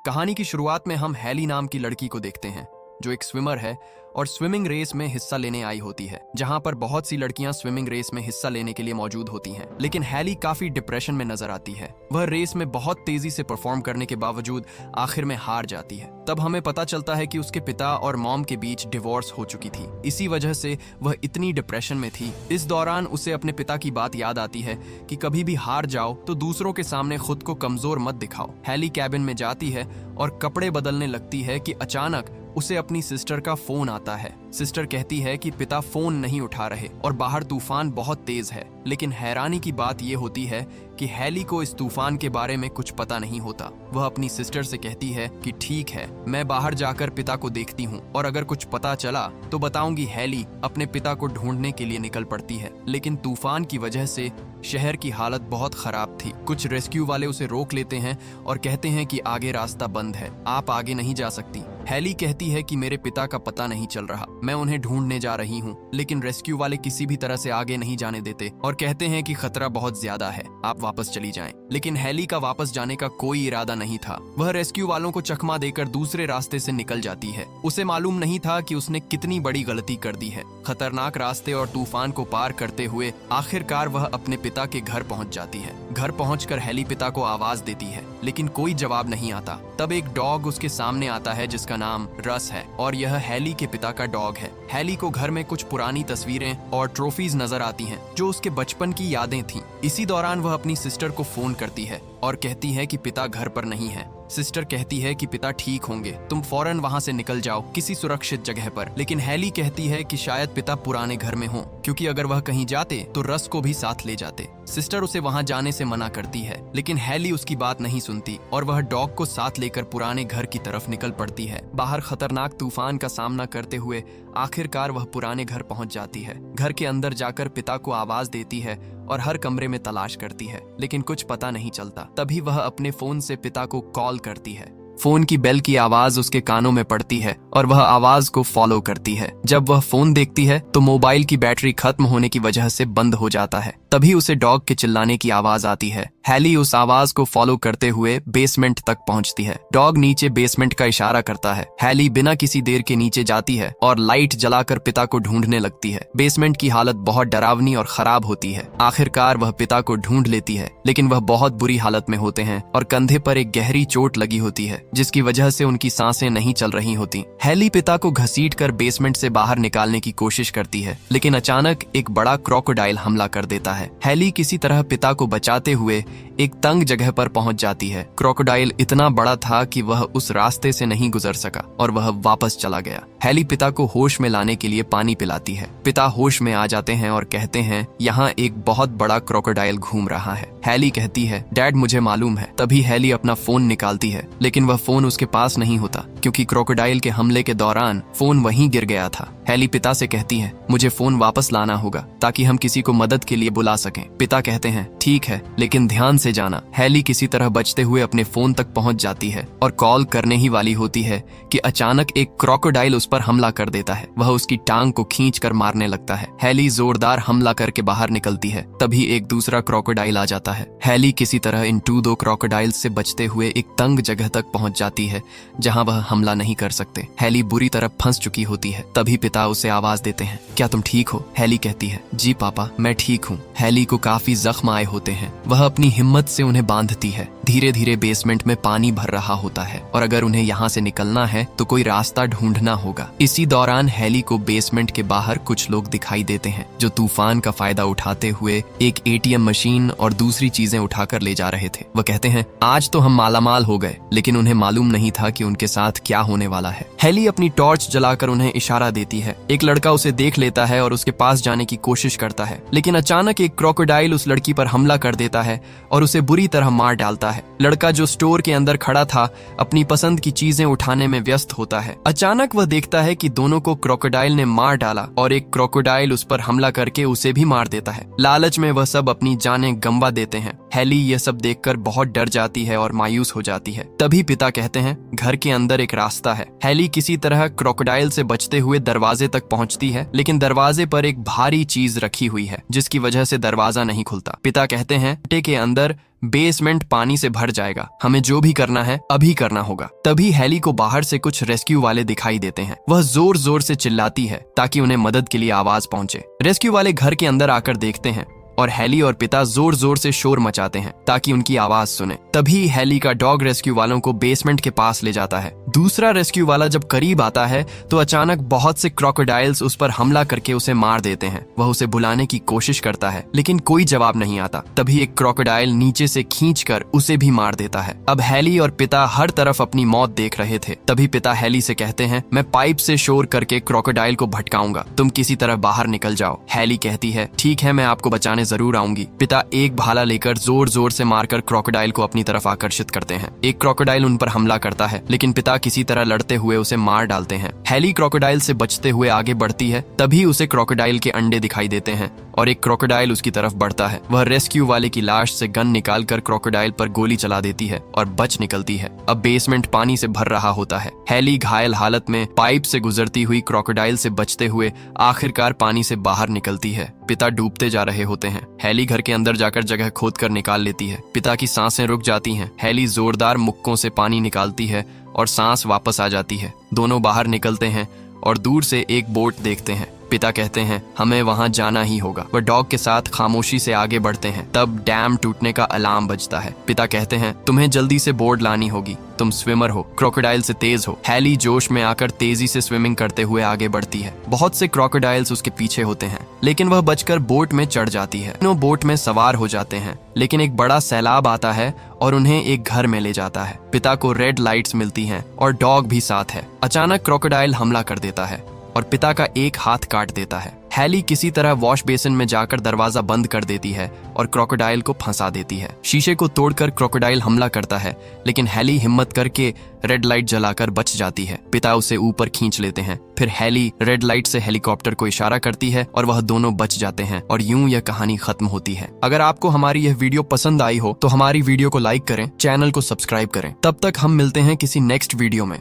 कहानी की शुरुआत में हम हैली नाम की लड़की को देखते हैं जो एक स्विमर है और स्विमिंग रेस में हिस्सा लेने आई होती है, जहां पर बहुत सी लड़कियां स्विमिंग रेस में हिस्सा लेने के लिए मौजूद होती हैं। लेकिन हैली काफी डिप्रेशन में नजर आती है। वह रेस में बहुत तेजी से परफॉर्म करने के बावजूद आखिर में हार जाती है। तब हमें पता चलता है कि उसके पिता और मॉम के बीच डिवोर्स हो चुकी थी। इसी वजह से वह इतनी डिप्रेशन में थी। इस दौरान उसे अपने पिता की बात याद आती है कि कभी भी हार जाओ तो दूसरों के सामने खुद को कमजोर मत दिखाओ। हैली कैबिन में जाती है और कपड़े बदलने लगती है कि अचानक उसे अपनी सिस्टर का फोन आता है। सिस्टर कहती है कि पिता फोन नहीं उठा रहे और बाहर तूफान बहुत तेज है। लेकिन हैरानी की बात यह होती है कि हैली को इस तूफान के बारे में कुछ पता नहीं होता। वह अपनी सिस्टर से कहती है कि ठीक है, मैं बाहर जाकर पिता को देखती हूँ और अगर कुछ पता चला तो बताऊंगी। हैली अपने पिता को ढूंढने के लिए निकल पड़ती है, लेकिन तूफान की वजह से शहर की हालत बहुत खराब थी। कुछ रेस्क्यू वाले उसे रोक लेते हैं और कहते हैं कि आगे रास्ता बंद है, आप आगे नहीं जा सकती। हैली कहती है कि मेरे पिता का पता नहीं चल रहा, मैं उन्हें ढूंढने जा रही हूँ। लेकिन रेस्क्यू वाले किसी भी तरह से आगे नहीं जाने देते और कहते हैं कि खतरा बहुत ज्यादा है, आप वापस चली जाएं। लेकिन हैली का वापस जाने का कोई इरादा नहीं था। वह रेस्क्यू वालों को चकमा देकर दूसरे रास्ते से निकल जाती है। उसे मालूम नहीं था कि उसने कितनी बड़ी गलती कर दी है। खतरनाक रास्ते और तूफान को पार करते हुए आखिरकार वह अपने पिता के घर पहुंच जाती है। घर पहुंचकर हैली पिता को आवाज देती है, लेकिन कोई जवाब नहीं आता। तब एक डॉग उसके सामने आता है जिसका नाम रस है और यह हैली के पिता का डॉग है। हैली को घर में कुछ पुरानी तस्वीरें और ट्रॉफीज नजर आती हैं जो उसके बचपन की यादें थीं। इसी दौरान वह अपनी सिस्टर को फोन करती है और कहती है कि पिता घर पर नहीं है। सिस्टर कहती है कि पिता ठीक होंगे, तुम फौरन वहां से निकल जाओ किसी सुरक्षित जगह पर। लेकिन हैली कहती है कि शायद पिता पुराने घर में हों, क्योंकि अगर वह कहीं जाते तो रस को भी साथ ले जाते। सिस्टर उसे वहां जाने से मना करती है, लेकिन हैली उसकी बात नहीं सुनती और वह डॉग को साथ लेकर पुराने घर की तरफ निकल पड़ती है। बाहर खतरनाक तूफान का सामना करते हुए आखिरकार वह पुराने घर पहुंच जाती है। घर के अंदर जाकर पिता को आवाज देती है और हर कमरे में तलाश करती है, लेकिन कुछ पता नहीं चलता। तभी वह अपने फोन से पिता को कॉल करती है। फोन की बेल की आवाज उसके कानों में पड़ती है और वह आवाज को फॉलो करती है। जब वह फोन देखती है तो मोबाइल की बैटरी खत्म होने की वजह से बंद हो जाता है। तभी उसे डॉग के चिल्लाने की आवाज आती है। हैली उस आवाज को फॉलो करते हुए बेसमेंट तक पहुंचती है। डॉग नीचे बेसमेंट का इशारा करता है। हैली बिना किसी देर के नीचे जाती है और लाइट जलाकर पिता को ढूंढने लगती है। बेसमेंट की हालत बहुत डरावनी और खराब होती है। आखिरकार वह पिता को ढूंढ लेती है, लेकिन वह बहुत बुरी हालत में होते हैं और कंधे पर एक गहरी चोट लगी होती है, जिसकी वजह से उनकी सांसें नहीं चल रही होती। हैली पिता को घसीटकर बेसमेंट से बाहर निकालने की कोशिश करती है, लेकिन अचानक एक बड़ा क्रोकोडाइल हमला कर देता है। हैली किसी तरह पिता को बचाते हुए एक तंग जगह पर पहुंच जाती है। क्रोकोडाइल इतना बड़ा था कि वह उस रास्ते से नहीं गुजर सका और वह वापस चला गया। हैली पिता को होश में लाने के लिए पानी पिलाती है। पिता होश में आ जाते हैं और कहते हैं, यहाँ एक बहुत बड़ा क्रोकोडाइल घूम रहा है। हैली कहती है, डैड मुझे मालूम है। तभी हैली अपना फोन निकालती है, लेकिन वह फोन उसके पास नहीं होता, क्योंकि क्रोकोडाइल के हमले के दौरान फोन वहीं गिर गया था। हैली पिता से कहती है, मुझे फोन वापस लाना होगा ताकि हम किसी को मदद के लिए बुला सकें। पिता कहते हैं, ठीक है, लेकिन ध्यान से जाना। हैली किसी तरह बचते हुए अपने फोन तक पहुंच जाती है और कॉल करने ही वाली होती है कि अचानक एक क्रोकोडाइल उस पर हमला कर देता है। वह उसकी टांग को खींचकर मारने लगता है। हैली जोरदार हमला करके बाहर निकलती है। तभी एक दूसरा क्रोकोडाइल आ जाता है। हैली किसी तरह इन दो क्रोकोडाइल से बचते हुए एक तंग जगह तक पहुंच जाती है जहां वह हमला नहीं कर सकते। हैली बुरी तरह फंस चुकी होती है। तभी पिता उसे आवाज देते हैं, क्या तुम ठीक हो? हैली कहती है, जी पापा, मैं ठीक हूँ। हैली को काफी जख्म आए होते हैं। वह अपनी हिम्मत से उन्हें बांधती है। धीरे धीरे बेसमेंट में पानी भर रहा होता है और अगर उन्हें यहाँ से निकलना है तो कोई रास्ता ढूंढना होगा। इसी दौरान हैली को बेसमेंट के बाहर कुछ लोग दिखाई देते हैं जो तूफान का फायदा उठाते हुए एक एटीएम मशीन और दूसरी चीजें उठाकर ले जा रहे थे। वह कहते हैं, आज तो हम मालामाल हो गए, लेकिन उन्हें मालूम नहीं था कि उनके साथ क्या होने वाला है। हैली अपनी टॉर्च जलाकर उन्हें इशारा देती है। एक लड़का उसे देख लेता है और उसके पास जाने की कोशिश करता है, लेकिन अचानक एक क्रोकोडाइल उस लड़की पर हमला कर देता है और उसे बुरी तरह मार डालता है। लड़का जो स्टोर के अंदर खड़ा था अपनी पसंद की चीजें उठाने में व्यस्त होता है। अचानक वह देखता है कि दोनों को क्रोकोडाइल ने मार डाला और एक क्रोकोडाइल उस पर हमला करके उसे भी मार देता है। लालच में वह सब अपनी जानें गंवा देते हैं हैली यह सब देखकर बहुत डर जाती है और मायूस हो जाती है। तभी पिता कहते हैं घर के अंदर एक रास्ता है। हैली किसी तरह क्रोकोडाइल से बचते हुए दरवाजे तक पहुंचती है, लेकिन दरवाजे पर एक भारी चीज रखी हुई है जिसकी वजह से दरवाजा नहीं खुलता। पिता कहते हैं टे के अंदर बेसमेंट पानी से भर जाएगा, हमें जो भी करना है अभी करना होगा। तभी हैली को बाहर से कुछ रेस्क्यू वाले दिखाई देते हैं। वह जोर जोर से चिल्लाती है ताकि उन्हें मदद के लिए आवाज पहुंचे। रेस्क्यू वाले घर के अंदर आकर देखते हैं और हैली और पिता जोर जोर से शोर मचाते हैं ताकि उनकी आवाज सुने। तभी हैली का डॉग रेस्क्यू वालों को बेसमेंट के पास ले जाता है। दूसरा रेस्क्यू वाला जब करीब आता है तो अचानक बहुत से क्रोकोडाइल्स उस पर हमला करके उसे मार देते हैं। वह उसे बुलाने की कोशिश करता है लेकिन कोई जवाब नहीं आता। तभी एक क्रोकोडाइल नीचे से खींचकर उसे भी मार देता है। अब हैली और पिता हर तरफ अपनी मौत देख रहे थे। तभी पिता हैली से कहते हैं मैं पाइप से शोर करके क्रोकोडाइल को भटकाऊंगा, तुम किसी तरह बाहर निकल जाओ। हैली कहती है ठीक है, मैं आपको बचाने जरूर आऊंगी। पिता एक भाला लेकर जोर जोर से मारकर क्रोकोडाइल को अपनी तरफ आकर्षित करते हैं। एक क्रोकोडाइल उन पर हमला करता है लेकिन पिता किसी तरह लड़ते हुए उसे मार डालते हैं। हैली क्रोकोडाइल से बचते हुए आगे बढ़ती है। तभी उसे क्रोकोडाइल के अंडे दिखाई देते हैं और एक क्रोकोडाइल उसकी तरफ बढ़ता है। वह रेस्क्यू वाले की लाश से गन निकालकर क्रोकोडाइल पर गोली चला देती है और बच निकलती है। अब बेसमेंट पानी से भर रहा होता है। हैली घायल हालत में पाइप से गुजरती हुई क्रोकोडाइल से बचते हुए आखिरकार पानी से बाहर निकलती है। पिता डूबते जा रहे होते हैं। हैली घर के अंदर जाकर जगह खोदकर निकाल लेती है। पिता की सांसें रुक जाती हैं। हैली जोरदार मुक्कों से पानी निकालती है और सांस वापस आ जाती है। दोनों बाहर निकलते हैं और दूर से एक बोट देखते हैं। पिता कहते हैं हमें वहां जाना ही होगा। वह डॉग के साथ खामोशी से आगे बढ़ते हैं। तब डैम टूटने का अलार्म बजता है। पिता कहते हैं तुम्हें जल्दी से बोर्ड लानी होगी, तुम स्विमर हो, क्रोकोडाइल से तेज हो। हैली जोश में आकर तेजी से स्विमिंग करते हुए आगे बढ़ती है। बहुत से क्रोकोडाइल्स उसके पीछे होते हैं लेकिन वह बचकर बोट में चढ़ जाती है। दोनों बोट में सवार हो जाते हैं लेकिन एक बड़ा सैलाब आता है और उन्हें एक घर में ले जाता है। पिता को रेड लाइट्स मिलती हैं और डॉग भी साथ है। अचानक क्रोकोडाइल हमला कर देता है और पिता का एक हाथ काट देता है। हैली किसी तरह वॉश बेसिन में जाकर दरवाजा बंद कर देती है और क्रोकोडाइल को फंसा देती है। शीशे को तोड़कर क्रोकोडाइल हमला करता है लेकिन हैली हिम्मत करके रेड लाइट जलाकर बच जाती है। पिता उसे ऊपर खींच लेते हैं। फिर हैली रेड लाइट से हेलीकॉप्टर को इशारा करती है और वह दोनों बच जाते हैं और यूं यह कहानी खत्म होती है। अगर आपको हमारी यह वीडियो पसंद आई हो तो हमारी वीडियो को लाइक करें, चैनल को सब्सक्राइब करें। तब तक हम मिलते हैं किसी नेक्स्ट वीडियो में।